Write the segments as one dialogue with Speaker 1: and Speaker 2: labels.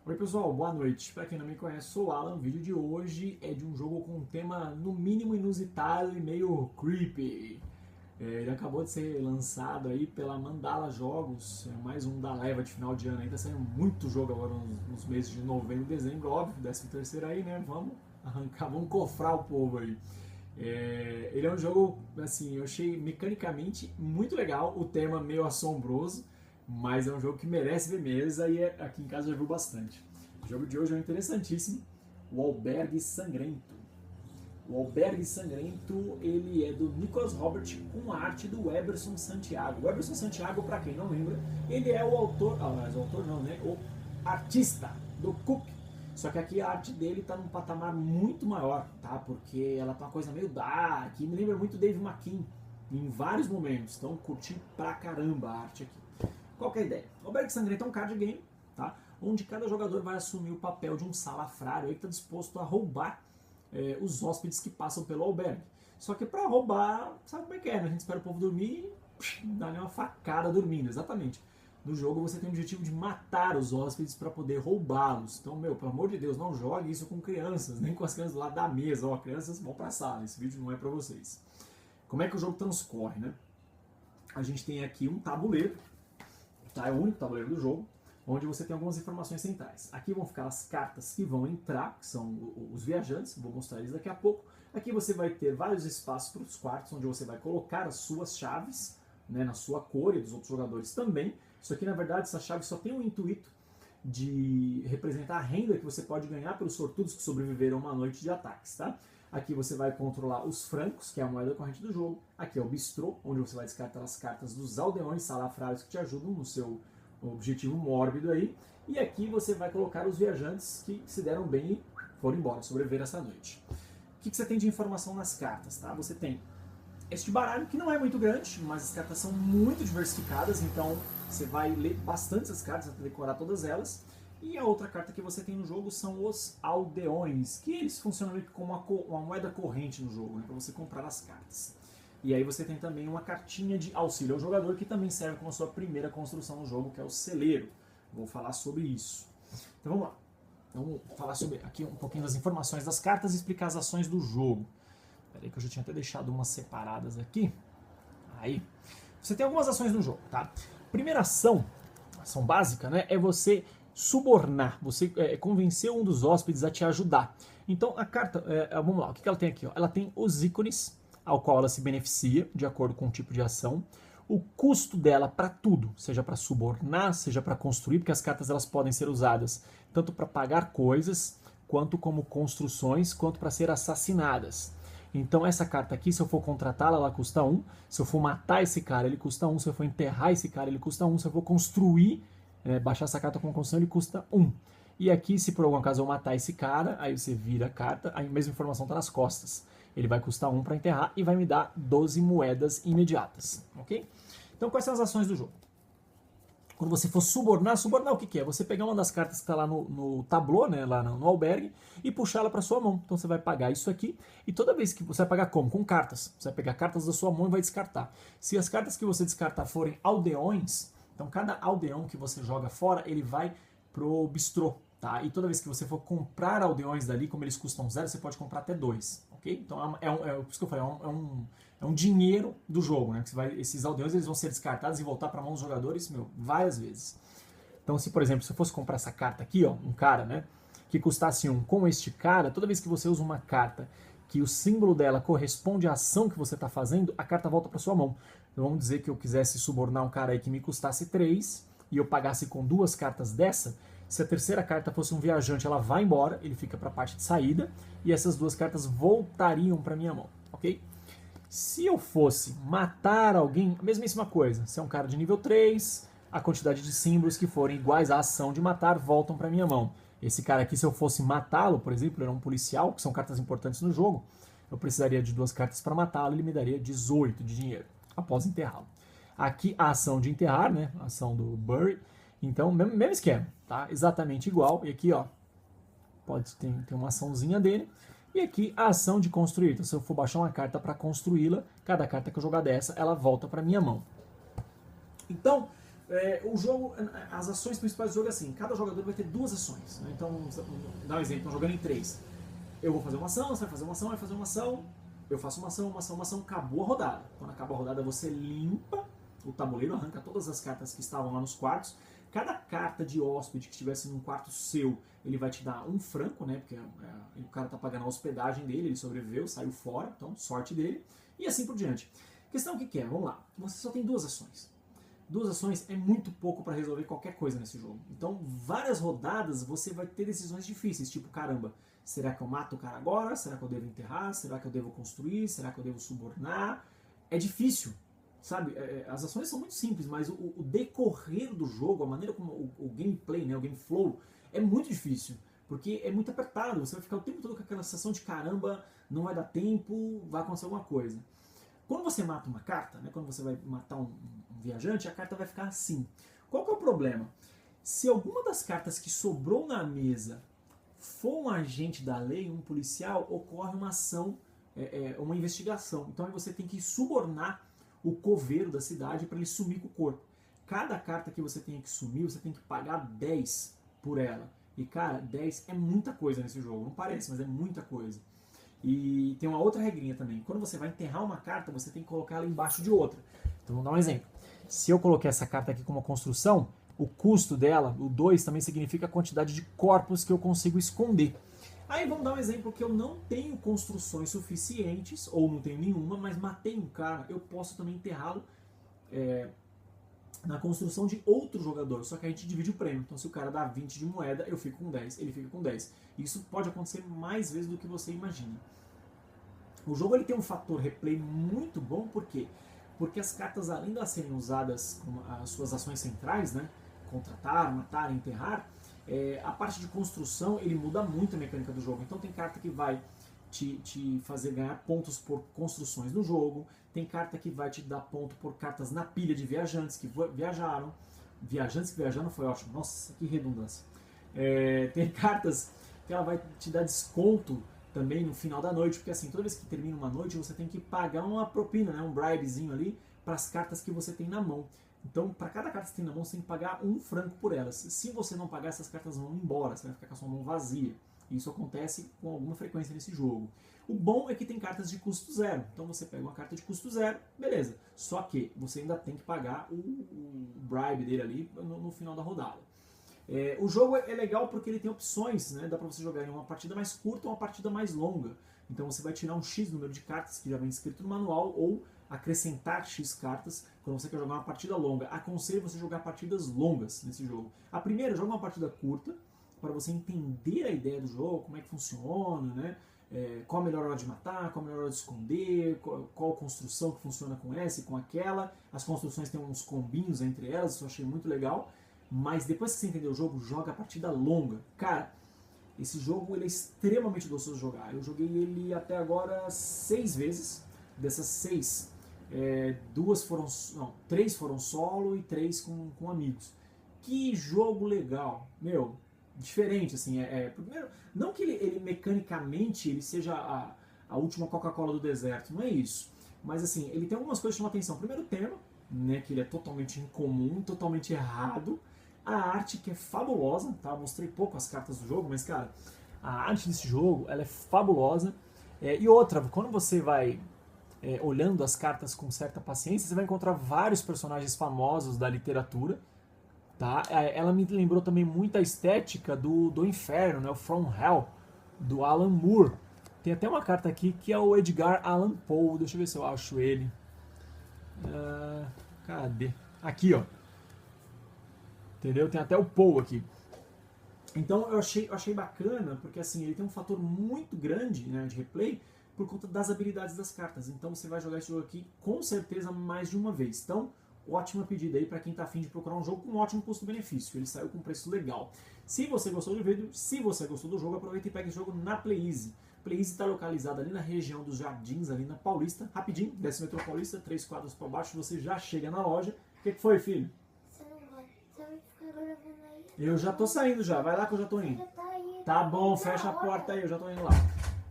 Speaker 1: Oi pessoal, boa noite. Para quem não me conhece, sou o Alan. O vídeo de hoje é de um jogo com um tema no mínimo inusitado e meio creepy. Ele acabou de ser lançado aí pela Mandala Jogos, é mais um da leva de final de ano. Aí tá saindo muito jogo agora nos meses de novembro e dezembro, óbvio, 13º aí, né? Vamos arrancar, vamos cofrar o povo aí. Ele é um jogo, assim, eu achei mecanicamente muito legal, o tema meio assombroso, mas é um jogo que merece ver mesa e aqui em casa já viu bastante. O jogo de hoje é interessantíssimo, o Albergue Sangrento. O Albergue Sangrento, ele é do Nicholas Robert com a arte do Eberson Santiago. O Eberson Santiago, para quem não lembra, ele é o autor, mas o autor não, né? O artista do Cook. Só que aqui a arte dele tá num patamar muito maior, tá? Porque ela tá uma coisa meio dark, me lembra muito Dave McKean em vários momentos. Então curti pra caramba a arte aqui. Qual que é a ideia? O Albergue Sangrento é um card game, tá? Onde cada jogador vai assumir o papel de um salafrário aí que tá disposto a roubar os hóspedes que passam pelo albergue. Só que para roubar, sabe como é que é, né? A gente espera o povo dormir e dá-lhe uma facada dormindo, exatamente. No jogo você tem o objetivo de matar os hóspedes para poder roubá-los. Então, pelo amor de Deus, não jogue isso com crianças, nem com as crianças lá da mesa. Ó, crianças vão para a sala, esse vídeo não é para vocês. Como é que o jogo transcorre, né? A gente tem aqui um tabuleiro, tá? É o único tabuleiro do jogo, onde você tem algumas informações centrais. Aqui vão ficar as cartas que vão entrar, que são os viajantes, vou mostrar eles daqui a pouco. Aqui você vai ter vários espaços para os quartos, onde você vai colocar as suas chaves, né, na sua cor e dos outros jogadores também. Isso aqui, na verdade, essa chave só tem um intuito de representar a renda que você pode ganhar pelos sortudos que sobreviveram a uma noite de ataques, tá? Aqui você vai controlar os francos, que é a moeda corrente do jogo. Aqui é o bistrô, onde você vai descartar as cartas dos aldeões salafrários que te ajudam no seu objetivo mórbido aí. E aqui você vai colocar os viajantes que se deram bem e foram embora, sobreviver essa noite. O que você tem de informação nas cartas, tá? Você tem este baralho que não é muito grande, mas as cartas são muito diversificadas, então você vai ler bastante essas cartas, vai decorar todas elas. E a outra carta que você tem no jogo são os aldeões, que eles funcionam como uma moeda corrente no jogo, né, para você comprar as cartas. E aí você tem também uma cartinha de auxílio ao jogador, que também serve como a sua primeira construção no jogo, que é o celeiro. Vou falar sobre isso. Então vamos lá. Vamos falar sobre aqui um pouquinho das informações das cartas e explicar as ações do jogo. Peraí que eu já tinha até deixado umas separadas aqui. Aí. Você tem algumas ações no jogo, tá? Primeira ação básica, né, é você subornar, você convencer um dos hóspedes a te ajudar. Então a carta, vamos lá, o que ela tem aqui? Ó? Ela tem os ícones ao qual ela se beneficia, de acordo com o tipo de ação, o custo dela para tudo, seja para subornar, seja para construir, porque as cartas elas podem ser usadas tanto para pagar coisas, quanto como construções, quanto para ser assassinadas. Então essa carta aqui, se eu for contratá-la, ela custa 1, se eu for matar esse cara, ele custa 1, se eu for enterrar esse cara, ele custa 1, se eu for construir, baixar essa carta com construção, ele custa 1. E aqui, se por algum caso eu matar esse cara, aí você vira a carta, a mesma informação está nas costas. Ele vai custar 1 para enterrar e vai me dar 12 moedas imediatas, ok? Então, quais são as ações do jogo? Quando você for subornar o que é? Você pegar uma das cartas que está lá no tablô, né, lá no albergue, e puxar ela para sua mão. Então você vai pagar isso aqui, e toda vez que você vai pagar como? Com cartas. Você vai pegar cartas da sua mão e vai descartar. Se as cartas que você descartar forem aldeões, então cada aldeão que você joga fora, ele vai pro bistrô. Tá? E toda vez que você for comprar aldeões dali, como eles custam 0, você pode comprar até 2. Okay? Então por isso que eu falei, é um dinheiro do jogo. Né? Esses aldeões eles vão ser descartados e voltar para a mão dos jogadores várias vezes. Então, se por exemplo, se eu fosse comprar essa carta aqui, ó, um cara, né, que custasse 1 com este cara, toda vez que você usa uma carta que o símbolo dela corresponde à ação que você está fazendo, a carta volta para sua mão. Então vamos dizer que eu quisesse subornar um cara aí que me custasse 3 e eu pagasse com 2 cartas dessa. Se a terceira carta fosse um viajante, ela vai embora, ele fica para a parte de saída, e essas 2 cartas voltariam para minha mão, ok? Se eu fosse matar alguém, a mesmíssima coisa. Se é um cara de nível 3, a quantidade de símbolos que forem iguais à ação de matar voltam para minha mão. Esse cara aqui, se eu fosse matá-lo, por exemplo, ele era um policial, que são cartas importantes no jogo, eu precisaria de 2 cartas para matá-lo, ele me daria 18 de dinheiro, após enterrá-lo. Aqui a ação de enterrar, né, a ação do bury. Então, mesmo esquema, tá? Exatamente igual. E aqui, ó, ter uma açãozinha dele. E aqui a ação de construir. Então, se eu for baixar uma carta para construí-la, cada carta que eu jogar dessa, ela volta para minha mão. Então, O jogo, as ações principais do jogo é assim, cada jogador vai ter 2 ações, né? Então, dá um exemplo, estão jogando em 3. Eu vou fazer uma ação, você vai fazer uma ação, vai fazer uma ação, eu faço uma ação, uma ação, uma ação, acabou a rodada. Quando acaba a rodada, você limpa o tabuleiro, arranca todas as cartas que estavam lá nos quartos. Cada carta de hóspede que estivesse num quarto seu, ele vai te dar um franco, né? Porque o cara tá pagando a hospedagem dele, ele sobreviveu, saiu fora, então sorte dele. E assim por diante. Questão que é, vamos lá, você só tem 2 ações. 2 ações é muito pouco para resolver qualquer coisa nesse jogo. Então, várias rodadas você vai ter decisões difíceis, tipo, caramba, será que eu mato o cara agora? Será que eu devo enterrar? Será que eu devo construir? Será que eu devo subornar? É difícil, sabe? As ações são muito simples, mas o decorrer do jogo, a maneira como o gameplay, né, o game flow, é muito difícil. Porque é muito apertado, você vai ficar o tempo todo com aquela sensação de caramba, não vai dar tempo, vai acontecer alguma coisa. Quando você mata uma carta, né, quando você vai matar um viajante, a carta vai ficar assim. Qual que é o problema? Se alguma das cartas que sobrou na mesa for um agente da lei, um policial, ocorre uma ação, uma investigação. Então aí você tem que subornar o coveiro da cidade para ele sumir com o corpo. Cada carta que você tem que sumir, você tem que pagar 10 por ela. E cara, 10 é muita coisa nesse jogo. Não parece, mas é muita coisa. E tem uma outra regrinha também. Quando você vai enterrar uma carta, você tem que colocar ela embaixo de outra. Então, vou dar um exemplo. Se eu coloquei essa carta aqui como uma construção, o custo dela, o 2, também significa a quantidade de corpos que eu consigo esconder. Aí vamos dar um exemplo que eu não tenho construções suficientes, ou não tenho nenhuma, mas matei um cara, eu posso também enterrá-lo na construção de outro jogador, só que a gente divide o prêmio. Então se o cara dá 20 de moeda, eu fico com 10, ele fica com 10. Isso pode acontecer mais vezes do que você imagina. O jogo ele tem um fator replay muito bom, por quê? Porque as cartas, além de elas serem usadas como as suas ações centrais, né, contratar, matar, enterrar, a parte de construção ele muda muito a mecânica do jogo. Então tem carta que vai te fazer ganhar pontos por construções no jogo, tem carta que vai te dar ponto por cartas na pilha de viajantes que viajaram. Viajantes que viajaram foi ótimo, nossa, que redundância. Tem cartas que ela vai te dar desconto também no final da noite, porque assim, toda vez que termina uma noite, você tem que pagar uma propina, né, um bribezinho ali, para as cartas que você tem na mão. Então, para cada carta que você tem na mão, você tem que pagar um franco por elas. Se você não pagar, essas cartas vão embora, você vai ficar com a sua mão vazia. Isso acontece com alguma frequência nesse jogo. O bom é que tem cartas de custo zero. Então você pega uma carta de custo zero, beleza. Só que você ainda tem que pagar o bribe dele ali no final da rodada. O jogo é legal porque ele tem opções, né? Dá pra você jogar em uma partida mais curta ou uma partida mais longa. Então você vai tirar um X número de cartas que já vem escrito no manual ou acrescentar X cartas quando você quer jogar uma partida longa. Aconselho você jogar partidas longas nesse jogo. A primeira, joga uma partida curta para você entender a ideia do jogo, como é que funciona, né? Qual a melhor hora de matar, qual a melhor hora de esconder, qual a construção que funciona com essa e com aquela. As construções têm uns combinhos entre elas, isso eu achei muito legal. Mas depois que você entender o jogo, joga a partida longa. Cara, esse jogo ele é extremamente gostoso de jogar. Eu joguei ele até agora 6 vezes. Dessas 6, 3 foram solo e 3 com amigos. Que jogo legal, meu, diferente assim. Primeiro, não que ele mecanicamente ele seja a última Coca-Cola do deserto, não é isso. Mas assim, ele tem algumas coisas que chamam atenção. Primeiro o tema, né, que ele é totalmente incomum, totalmente errado. A arte que é fabulosa, tá? Mostrei pouco as cartas do jogo, mas cara, a arte desse jogo ela é fabulosa. E outra, quando você vai olhando as cartas com certa paciência, você vai encontrar vários personagens famosos da literatura. Tá? Ela me lembrou também muito a estética do Inferno, né? O From Hell, do Alan Moore. Tem até uma carta aqui que é o Edgar Allan Poe, deixa eu ver se eu acho ele. Cadê? Aqui, ó. Entendeu? Tem até o Poe aqui. Então eu achei bacana, porque assim, ele tem um fator muito grande, né, de replay, por conta das habilidades das cartas. Então você vai jogar esse jogo aqui com certeza mais de uma vez. Então, ótima pedida aí para quem está afim de procurar um jogo com um ótimo custo-benefício. Ele saiu com um preço legal. Se você gostou do vídeo, se você gostou do jogo, aproveita e pega esse jogo na PlayEasy. PlayEasy está localizada ali na região dos Jardins, ali na Paulista. Rapidinho, desce o metrô Paulista, 3 quadras para baixo, você já chega na loja. O que foi, filho?
Speaker 2: Você não vai ficar gravando aí?
Speaker 1: Eu já tô saindo já, vai lá que eu já tô indo. Tá bom, fecha a porta aí, eu já tô indo lá.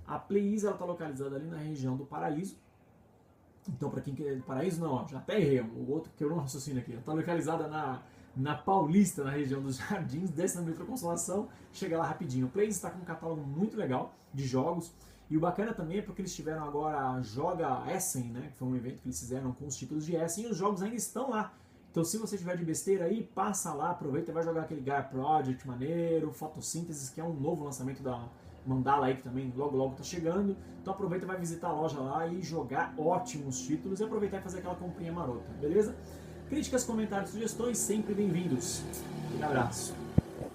Speaker 1: A PlayEasy ela tá localizada ali na região do Paraíso. Então, para quem quer Paraíso, não, ó, já até errei, o outro quebrou um raciocínio aqui. Está localizada na Paulista, na região dos Jardins, desce na Metro Consolação, chega lá rapidinho. O Plays está com um catálogo muito legal de jogos. E o bacana também é porque eles tiveram agora a Joga Essen, né, que foi um evento que eles fizeram com os títulos de Essen, e os jogos ainda estão lá. Então, se você tiver de besteira aí, passa lá, aproveita e vai jogar aquele Gaia Project maneiro, Fotossíntese, que é um novo lançamento da Mandala aí, que também logo logo tá chegando. Então aproveita, vai visitar a loja lá e jogar ótimos títulos e aproveitar e fazer aquela comprinha marota, beleza? Críticas, comentários, sugestões, sempre bem-vindos. Um abraço.